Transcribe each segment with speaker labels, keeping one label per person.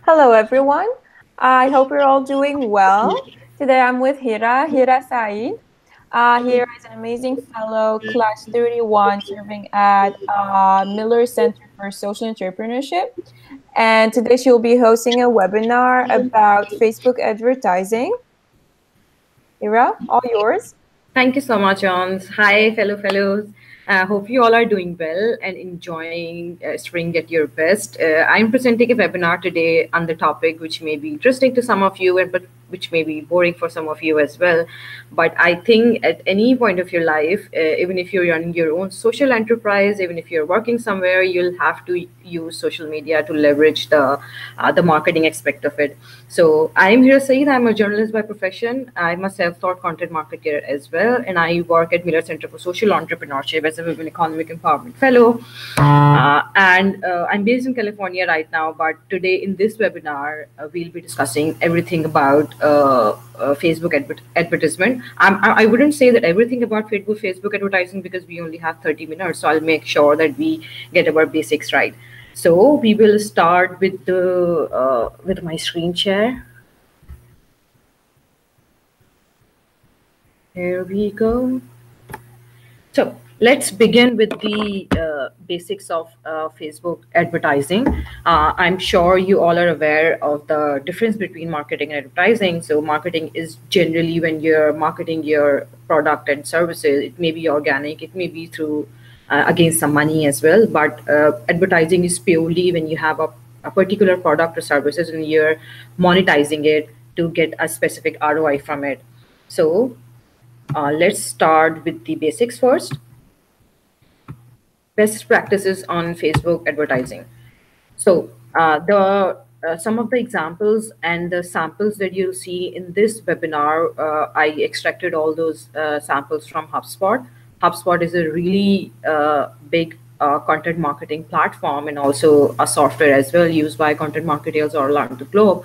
Speaker 1: Hello, everyone. I hope you're all doing well. Today I'm with Hira Saeed. Hira is an amazing fellow, class 31, serving at Miller Center for Social Entrepreneurship. And today she'll be hosting a webinar about Facebook advertising. Hira, all yours.
Speaker 2: Thank you so much, Ons. Hi, fellows. Hope you all are doing well and enjoying spring at your best. I'm presenting a webinar today on the topic which may be interesting to some of you, and but which may be boring for some of you as well. But I think at any point of your life, even if you're running your own social enterprise, even if you're working somewhere, you'll have to use social media to leverage the marketing aspect of it. So I'm here, Saeed. I'm a journalist by profession. I'm a self-taught content marketer as well, and I work at Miller Center for Social Entrepreneurship as a Women Economic Empowerment Fellow. I'm based in California right now, but today in this webinar, we'll be discussing everything about Facebook advertisement. I wouldn't say that everything about Facebook advertising because we only have 30 minutes, so I'll make sure that we get our basics right. So we will start with my screen share. Here we go. So let's begin with the basics of Facebook advertising. I'm sure you all are aware of the difference between marketing and advertising. So marketing is generally when you're marketing your product and services. It may be organic, it may be through against some money as well. But advertising is purely when you have a particular product or services and you're monetizing it to get a specific ROI from it. So let's start with the basics first. Best practices on Facebook advertising. So some of the examples and the samples that you'll see in this webinar, I extracted all those samples from HubSpot. HubSpot is a really big content marketing platform and also a software as well used by content marketers all around the globe.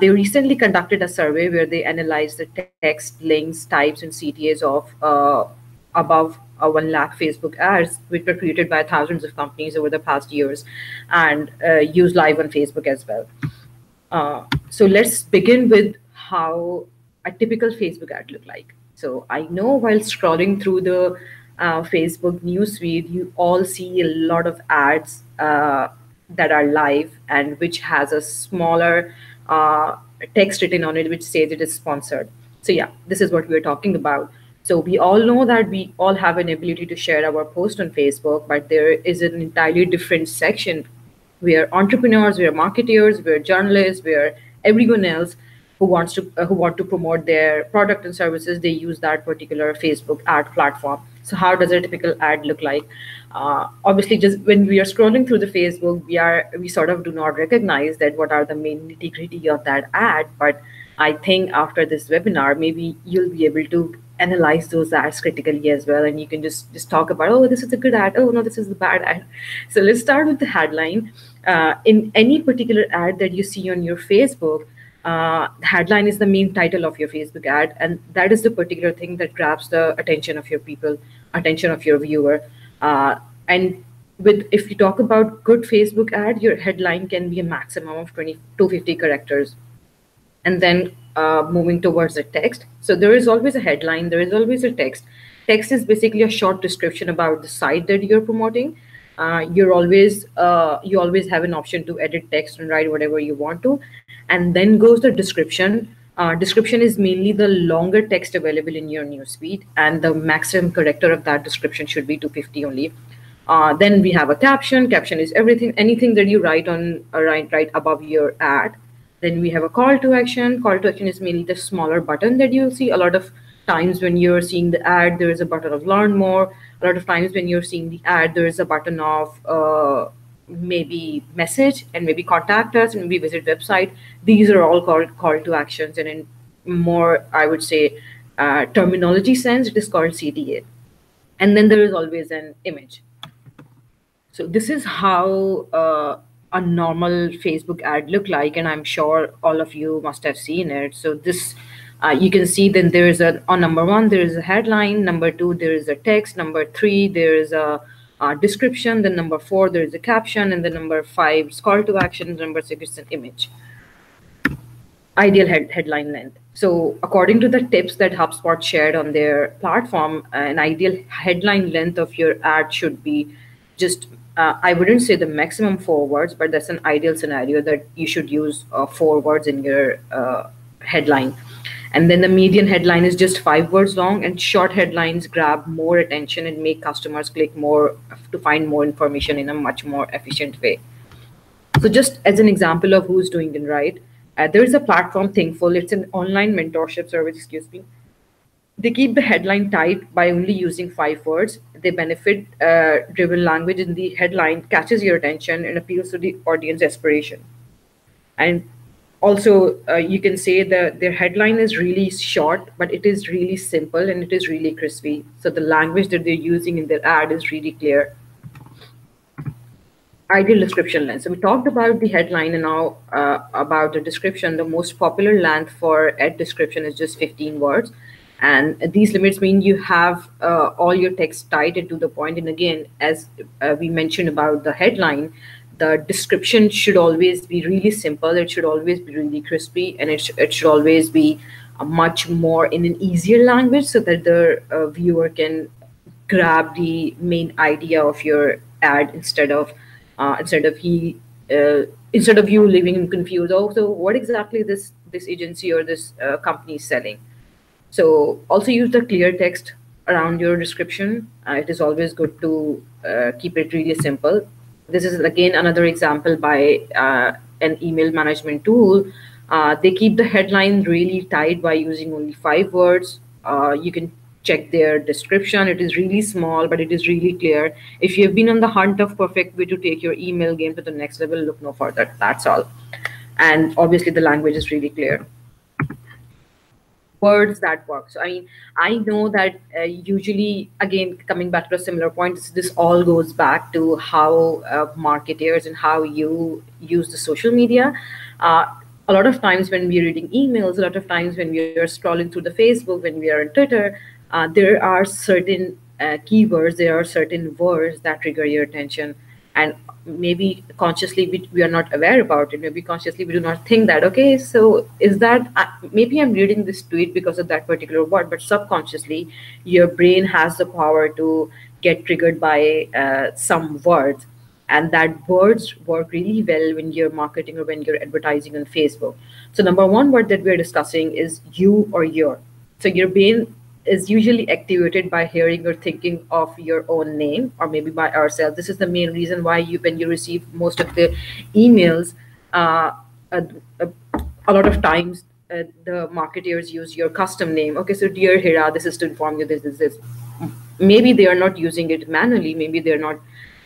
Speaker 2: They recently conducted a survey where they analyzed the text, links, types, and CTAs of above 1 lakh Facebook ads, which were created by thousands of companies over the past years and used live on Facebook as well. So let's begin with how a typical Facebook ad look like. So I know while scrolling through the Facebook newsfeed, you all see a lot of ads that are live and which has a smaller text written on it, which says it is sponsored. So yeah, this is what we're talking about. So we all know that we all have an ability to share our post on Facebook, but there is an entirely different section where entrepreneurs, where marketers, where journalists, where everyone else who want to promote their product and services, they use that particular Facebook ad platform. So how does a typical ad look like? Obviously, just when we are scrolling through the Facebook, we sort of do not recognize that what are the main nitty-gritty of that ad. But I think after this webinar, maybe you'll be able to analyze those ads critically as well, and you can just talk about, oh, this is a good ad, oh no, this is the bad ad. So let's start with the headline. In any particular ad that you see on your Facebook, the headline is the main title of your Facebook ad, and that is the particular thing that grabs the attention of your people, attention of your viewer. And if you talk about good Facebook ad, your headline can be a maximum of 20 to 50 characters. And then moving towards the text. So there is always a headline, there is always a text. Text is basically a short description about the site that you're promoting. You always have an option to edit text and write whatever you want to. And then goes the description. Description is mainly the longer text available in your newsfeed, and the maximum character of that description should be 250 only. Then we have a caption. Caption is anything that you write right above your ad. Then we have a call to action. Call to action is mainly the smaller button that you'll see a lot of times when you're seeing the ad. There is a button of learn more. A lot of times when you're seeing the ad, there is a button of maybe message and maybe contact us and maybe visit website. These are all called call to actions, and in more, I would say, terminology sense, it is called CTA. And then there is always an image. So this is how a normal Facebook ad look like, and I'm sure all of you must have seen it. So this, you can see then there is on number one, there is a headline. Number two, there is a text. Number three, there is a description, then number 4 there is a caption, and then number 5 is call to action, number 6 is an image. Ideal headline length. So according to the tips that HubSpot shared on their platform, an ideal headline length of your ad should be just, I wouldn't say the maximum 4 words, but that's an ideal scenario that you should use 4 words in your headline. And then the median headline is just 5 words long, and short headlines grab more attention and make customers click more to find more information in a much more efficient way. So just as an example of who's doing it right, there is a platform, Thinkful. It's an online mentorship service, excuse me. They keep the headline tight by only using 5 words. They benefit driven language in the headline catches your attention and appeals to the audience aspiration. And also, you can say that their headline is really short, but it is really simple and it is really crispy. So the language that they're using in their ad is really clear. Ideal description length. So we talked about the headline, and now about the description. The most popular length for ad description is just 15 words. And these limits mean you have all your text tight and to the point. And again, as we mentioned about the headline, the description should always be really simple. It should always be really crispy, and it should always be much more in an easier language so that the viewer can grab the main idea of your ad instead of instead of you living confused. Oh, so what exactly this agency or this company is selling? So also use the clear text around your description. It is always good to keep it really simple. This is again another example by an email management tool. They keep the headline really tight by using only 5 words. You can check their description. It is really small, but it is really clear. If you have been on the hunt of perfect way to take your email game to the next level, look no further. That's all. And obviously the language is really clear. Words that work. So I know that usually, again, coming back to a similar point, this all goes back to how marketers and how you use the social media. A lot of times when we're reading emails, a lot of times when we are scrolling through the Facebook, when we are on Twitter, there are certain keywords, there are certain words that trigger your attention. And maybe consciously we are not aware about it. Maybe consciously we do not think that, okay, so is that, maybe I'm reading this tweet because of that particular word, but subconsciously your brain has the power to get triggered by some words. And that words work really well when you're marketing or when you're advertising on Facebook. So number 1 word that we're discussing is you or your. So your brain is usually activated by hearing or thinking of your own name, or maybe by ourselves. This is the main reason why when you receive most of the emails, a lot of times the marketers use your custom name. Okay, so dear Hira, this is to inform you this. Maybe they are not using it manually. Maybe they're not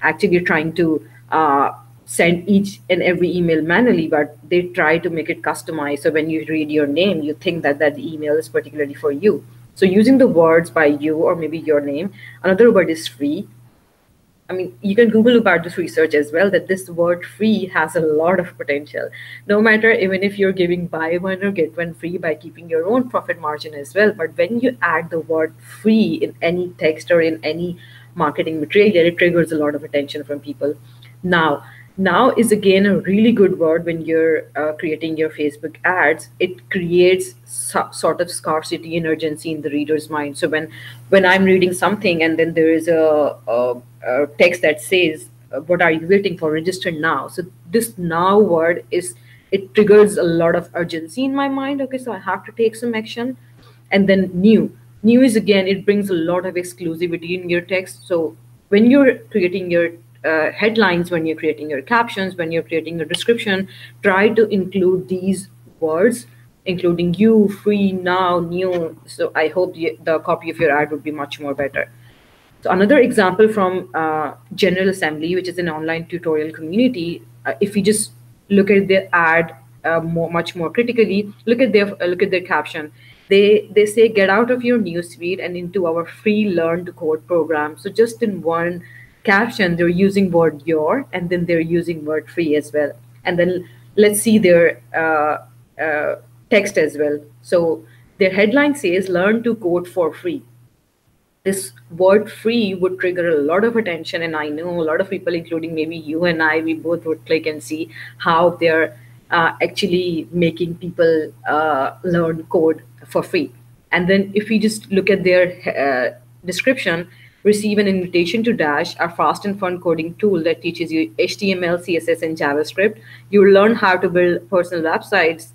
Speaker 2: actually trying to send each and every email manually, but they try to make it customized. So when you read your name, you think that that email is particularly for you. So using the words by you or maybe your name. Another word is free. You can Google about this research as well, that this word free has a lot of potential. No matter, even if you're giving buy one or get one free by keeping your own profit margin as well. But when you add the word free in any text or in any marketing material, it triggers a lot of attention from people. Now is again a really good word when you're creating your Facebook ads. It creates sort of scarcity and urgency in the reader's mind. So when I'm reading something and then there is a text that says, "What are you waiting for? Register now." So this "now" word it triggers a lot of urgency in my mind. Okay, so I have to take some action. And then new is again, it brings a lot of exclusivity in your text. So when you're creating your headlines, when you're creating your captions, when you're creating your description, try to include these words, including you, free, now, new. So I hope the copy of your ad would be much more better. So another example from General Assembly, which is an online tutorial community, if you just look at their ad much more critically, look at their caption. They say, "Get out of your newsfeed and into our free Learn to Code program." So just in one caption, they're using word "your" and then they're using word "free" as well. And then let's see their text as well. So their headline says, "Learn to code for free." this word free would trigger a lot of attention, and I know a lot of people, including maybe you and I, we both would click and see how they're actually making people learn code for free. And then if we just look at their description, receive an invitation to Dash, a fast and fun coding tool that teaches you HTML, CSS, and JavaScript. You will learn how to build personal websites,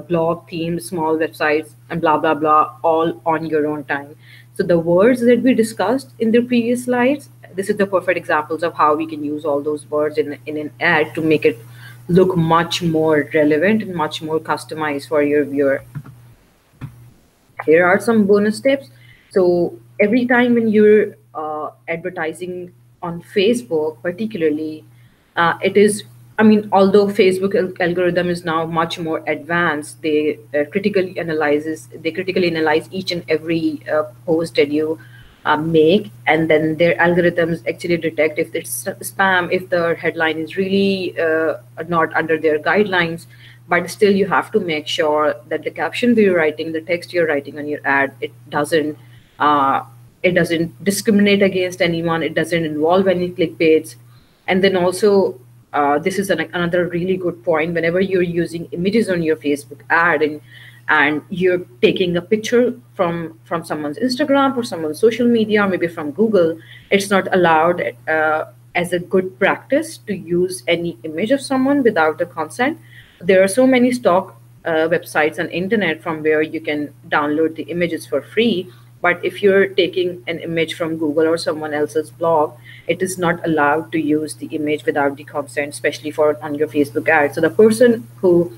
Speaker 2: blog themes, small websites, and blah, blah, blah, all on your own time. So the words that we discussed in the previous slides, this is the perfect examples of how we can use all those words in an ad to make it look much more relevant and much more customized for your viewer. Here are some bonus tips. So every time when you're advertising on Facebook, particularly, it is, I mean, although Facebook algorithm is now much more advanced, they critically analyze each and every post that you make, and then their algorithms actually detect if it's spam, if the headline is really not under their guidelines. But still, you have to make sure that the caption that you're writing, the text you're writing on your ad, uh, it doesn't discriminate against anyone, it doesn't involve any clickbaits. And then also, this is another really good point. Whenever you're using images on your Facebook ad, and you're taking a picture from someone's Instagram or someone's social media, or maybe from Google, it's not allowed as a good practice to use any image of someone without the consent. There are so many stock websites on internet from where you can download the images for free. But if you're taking an image from Google or someone else's blog, it is not allowed to use the image without the consent, especially for on your Facebook ad. So the person who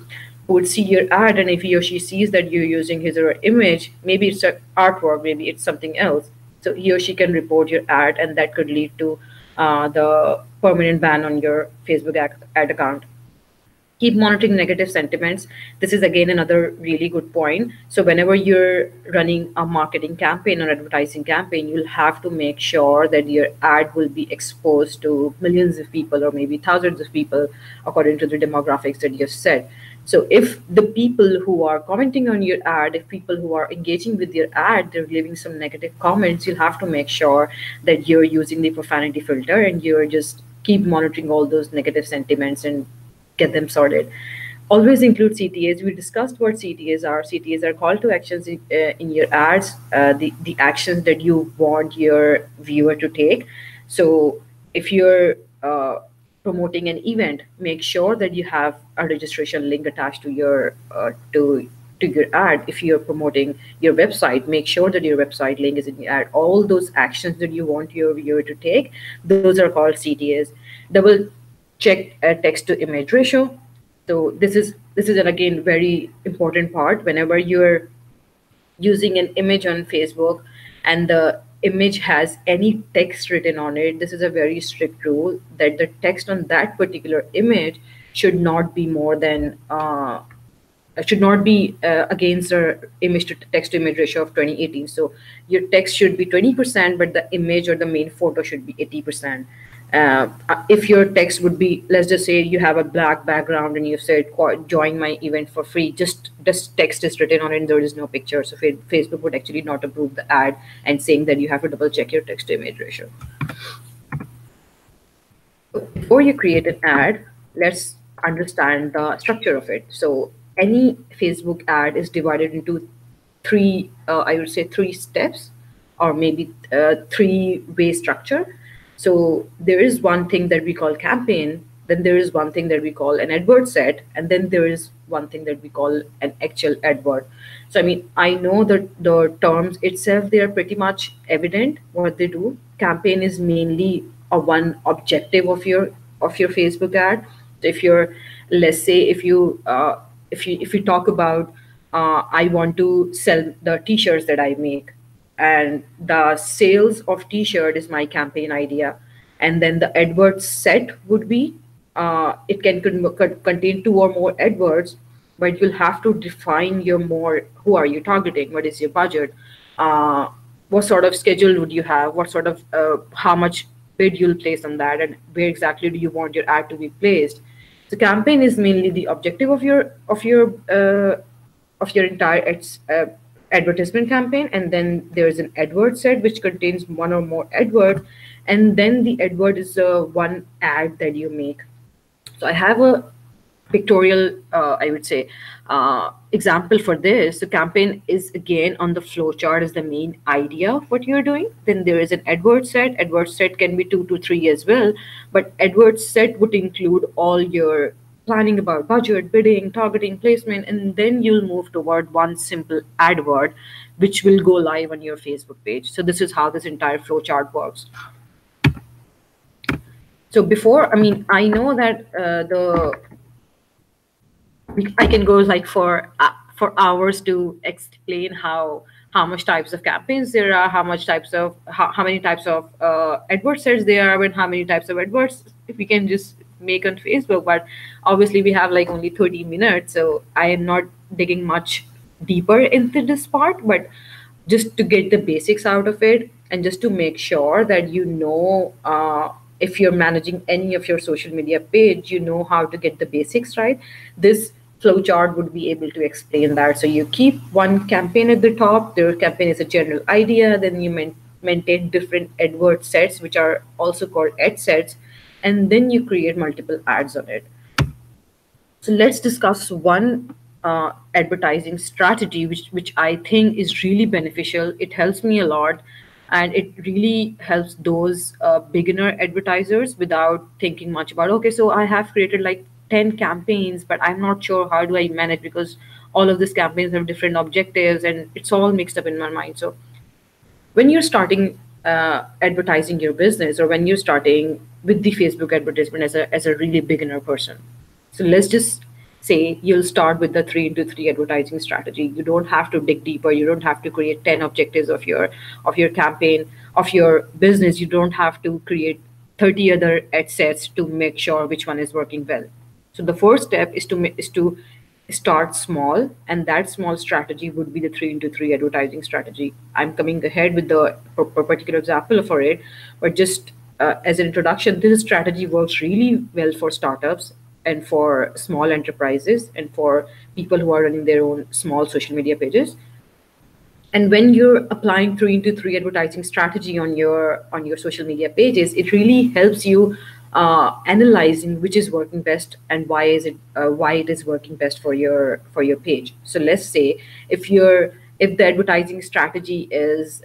Speaker 2: would see your ad, and if he or she sees that you're using his or her image, maybe it's an artwork, maybe it's something else, so he or she can report your ad, and that could lead to the permanent ban on your Facebook ad account. Keep monitoring negative sentiments. This is again another really good point. So whenever you're running a marketing campaign or advertising campaign, you'll have to make sure that your ad will be exposed to millions of people or maybe thousands of people according to the demographics that you've set. So if the people who are commenting on your ad, if people who are engaging with your ad, they're leaving some negative comments, you'll have to make sure that you're using the profanity filter and you're just keep monitoring all those negative sentiments and get them sorted. Always include CTAs. We discussed what CTAs are. CTAs are call to actions in your ads, the actions that you want your viewer to take. So if you're promoting an event, make sure that you have a registration link attached to your to your ad. If you're promoting your website, make sure that your website link is in your ad. All those actions that you want your viewer to take, those are called CTAs. Double check text to image ratio. So this is an again very important part. Whenever you're using an image on Facebook and the image has any text written on it, this is a very strict rule that the text on that particular image should not be more than should not be against the image to text to image ratio of 2018. So your text should be 20%, but the image or the main photo should be 80%. If your text would be, let's just say you have a black background and you said join my event for free, just this text is written on it and there is no picture, so Facebook would actually not approve the ad and saying that you have to double check your text to image ratio. Before you create an ad, let's understand the structure of it. So any Facebook ad is divided into three, I would say three steps, or maybe three-way structure. So there is one thing that we call campaign, then there is one thing that we call an advert set, and then there is one thing that we call an actual advert. So I mean, I know that the terms itself, they are pretty much evident what they do. Campaign is mainly a one objective of your Facebook ad. So if you're, let's say if you talk about I want to sell the t-shirts that I make, and the sales of t-shirt is my campaign idea, and then the advert set would be it can contain two or more adverts, but you'll have to define your more, who are you targeting, what is your budget, uh, what sort of schedule would you have, what sort of how much bid you'll place on that, and where exactly do you want your ad to be placed. So campaign is mainly the objective of your entire advertisement campaign, and then there's an advert set which contains one or more adverts, and then the advert is one ad that you make. So I have a pictorial, I would say, example for this. The campaign is again on the flow chart is the main idea of what you're doing. Then there is an advert set. Advert set can be 2 to 3 as well, but advert set would include all your planning about budget, bidding, targeting, placement, and then you'll move toward one simple advert, which will go live on your Facebook page. So this is how this entire flow chart works. So before, I mean, I know that I can go like for hours to explain how much types of campaigns there are, how much types of how many types of advert sets there are, and how many types of adverts if we can just make on Facebook. But obviously, we have like only 30 minutes, so I am not digging much deeper into this part, but just to get the basics out of it and just to make sure that you know, if you're managing any of your social media page, you know how to get the basics right. This flowchart would be able to explain that. So you keep one campaign at the top. The campaign is a general idea. Then you maintain different advert sets, which are also called ad sets, and then you create multiple ads on it. So let's discuss one advertising strategy, which I think is really beneficial. It helps me a lot, and it really helps those beginner advertisers without thinking much about. Okay, so I have created like 10 campaigns, but I'm not sure how do I manage because all of these campaigns have different objectives, and it's all mixed up in my mind. So when you're starting advertising your business, or when you're starting with the Facebook advertisement as a really beginner person, so let's just say you'll start with the 3 into 3 advertising strategy. You don't have to dig deeper. You don't have to create 10 objectives of your campaign, of your business. You don't have to create 30 other ad sets to make sure which one is working well. So the first step is to start small, and that small strategy would be the 3 into 3 advertising strategy. I'm coming ahead with the particular example for it, but just as an introduction, this strategy works really well for startups and for small enterprises and for people who are running their own small social media pages. And when you're applying 3 into 3 advertising strategy on your social media pages, it really helps you analyzing which is working best and why it is working best for your page. So let's say if the advertising strategy is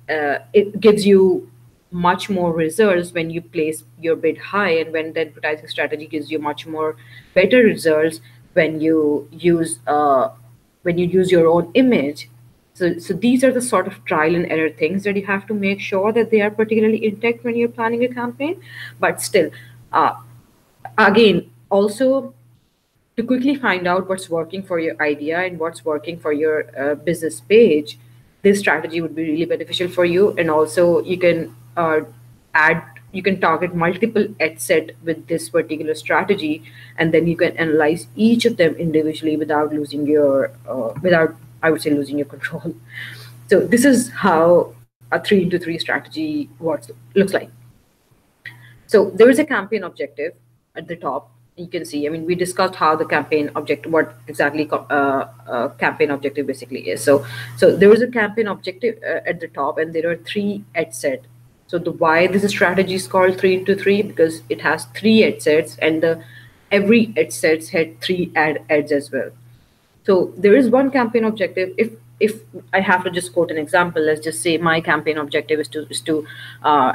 Speaker 2: it gives you much more results when you place your bid high, and when the advertising strategy gives you much more better results when you use your own image. So these are the sort of trial and error things that you have to make sure that they are particularly intact when you're planning a campaign. But still, again, also to quickly find out what's working for your idea and what's working for your business page, this strategy would be really beneficial for you. And also you can you can target multiple ad set with this particular strategy, and then you can analyze each of them individually without losing your without, I would say, losing your control. So this is how a 3 into 3 strategy looks like. So there is a campaign objective at the top. You can see, I mean, we discussed how the campaign objective, what exactly campaign objective basically is. So there is a campaign objective at the top, and there are 3 ad set. So the why this strategy is called 3 into 3, because it has 3 ad sets, and every ad sets had 3 ads as well. So there is one campaign objective. If I have to just quote an example, let's just say my campaign objective is to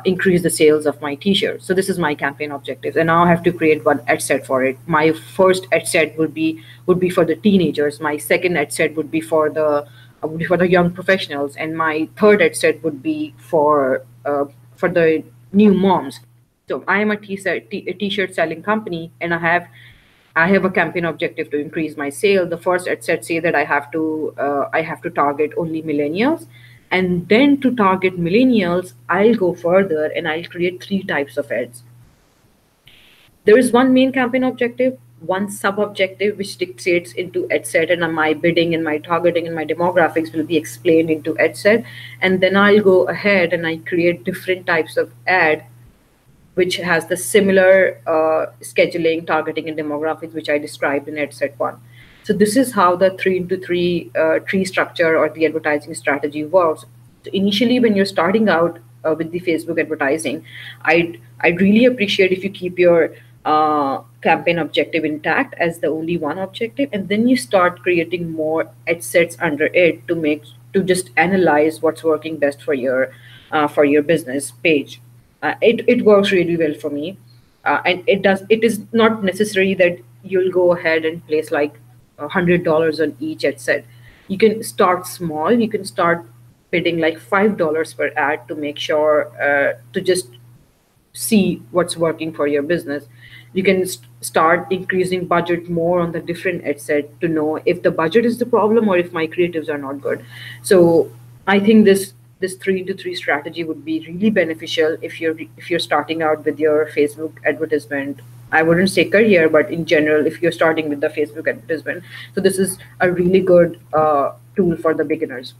Speaker 2: increase the sales of my T-shirt. So this is my campaign objective, and now I have to create one ad set for it. My first ad set would be for the teenagers. My second ad set would be for the young professionals, and my third ad set would be for the new moms. So I am a T-shirt selling company, and I have a campaign objective to increase my sale. The first ad set say that I have to target only millennials, and then to target millennials, I'll go further and I'll create 3 types of ads. There is one main campaign objective, one sub objective which dictates into ad set, and my bidding and my targeting and my demographics will be explained into ad set, and then I'll go ahead and I create different types of ad which has the similar scheduling, targeting, and demographics which I described in ad set 1. So this is how the 3 into 3 tree structure or the advertising strategy works. So initially, when you're starting out with the Facebook advertising, I'd really appreciate if you keep your campaign objective intact as the only one objective, and then you start creating more ad sets under it to just analyze what's working best for your business page. It works really well for me, and it is not necessary that you'll go ahead and place like $100 on each ad set. You can start small. You can start bidding like $5 per ad to make sure to just see what's working for your business. You can start increasing budget more on the different ad set to know if the budget is the problem or if my creatives are not good. So I think this 3 into 3 strategy would be really beneficial if you're starting out with your Facebook advertisement. I wouldn't say career, but in general, if you're starting with the Facebook advertisement. So this is a really good tool for the beginners.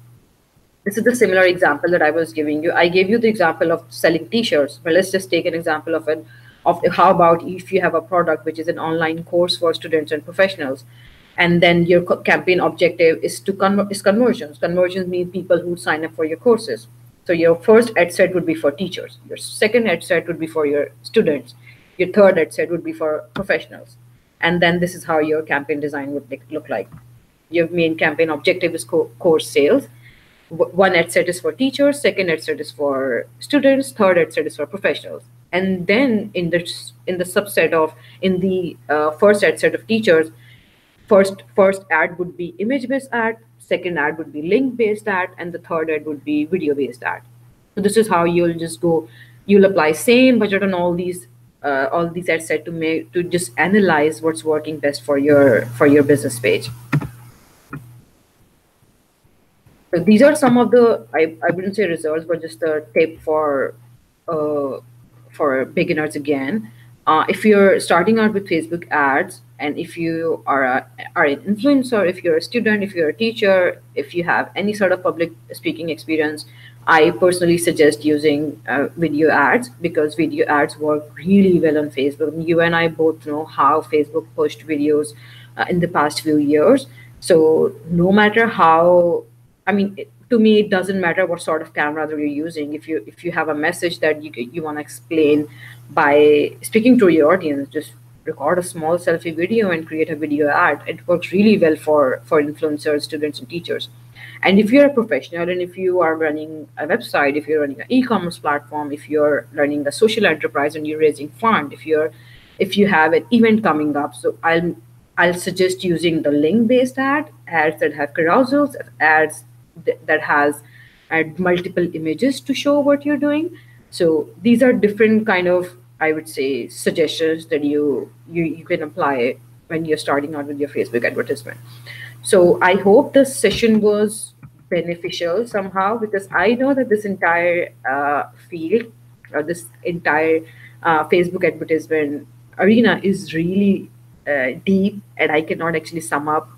Speaker 2: This is the similar example that I was giving you. I gave you the example of selling t-shirts, but let's just take an example of it. Of how about if you have a product which is an online course for students and professionals, and then your campaign objective is to conversions. Conversions mean people who sign up for your courses. So your first ad set would be for teachers. Your second ad set would be for your students. Your third ad set would be for professionals. And then this is how your campaign design would look like. Your main campaign objective is course sales. One ad set is for teachers, second ad set is for students, third ad set is for professionals. And then in the subset of in the first ad set of teachers, first ad would be image based ad, second ad would be link based ad, and the third ad would be video based ad. So this is how you'll apply same budget on all these ad set to just analyze what's working best for your business page. So these are some of the I wouldn't say results, but just a tip for beginners again. If you're starting out with Facebook ads, and if you are an influencer, if you're a student, if you're a teacher, if you have any sort of public speaking experience, I personally suggest using video ads, because video ads work really well on Facebook. You and I both know how Facebook pushed videos in the past few years. So no matter how, I mean, to me, it doesn't matter what sort of camera that you're using. If you have a message that you want to explain by speaking to your audience, just record a small selfie video and create a video ad. It works really well for influencers, students, and teachers. And if you're a professional, and if you are running a website, if you're running an e-commerce platform, if you're running a social enterprise and you're raising fund, if you have an event coming up, so I'll suggest using the link-based ads that have carousels, ads that has multiple images to show what you're doing. So these are different kind of, I would say, suggestions that you can apply when you're starting out with your Facebook advertisement. So I hope this session was beneficial somehow, because I know that this entire field, or this entire Facebook advertisement arena is really deep, and I cannot actually sum up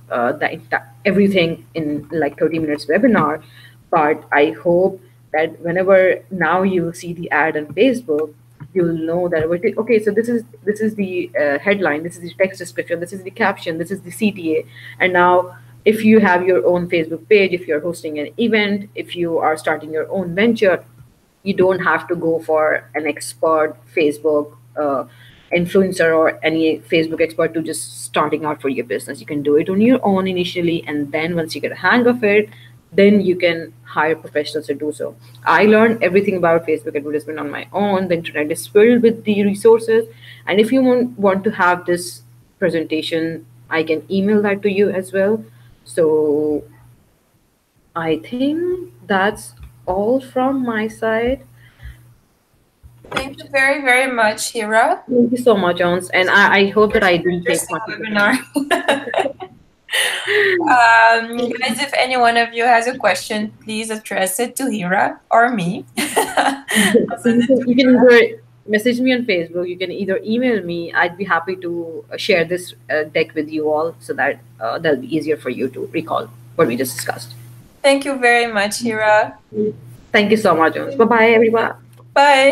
Speaker 2: everything in like 30 minutes webinar. But I hope that whenever now you see the ad on Facebook, you'll know that okay, so this is the headline, this is the text description, this is the caption, this is the CTA. And now if you have your own Facebook page, if you're hosting an event, if you are starting your own venture, you don't have to go for an expert Facebook influencer or any Facebook expert to just starting out for your business. You can do it on your own initially, and then once you get a hang of it, then you can hire professionals to do so. I learned everything about Facebook advertisement on my own. The internet is filled with the resources, and if you want to have this presentation, I can email that to you as well. So I think that's all from my side.
Speaker 1: Thank you very, very much, Hira.
Speaker 2: Thank you so much, Jones. And I hope that I didn't take much
Speaker 1: webinar. Guys, if any one of you has a question, please address it to Hira or me.
Speaker 2: You can either message me on Facebook. You can either email me. I'd be happy to share this deck with you all, so that that'll be easier for you to recall what we just discussed.
Speaker 1: Thank you very much, Hira.
Speaker 2: Thank you so much, Jones. Bye-bye, everyone.
Speaker 1: Bye.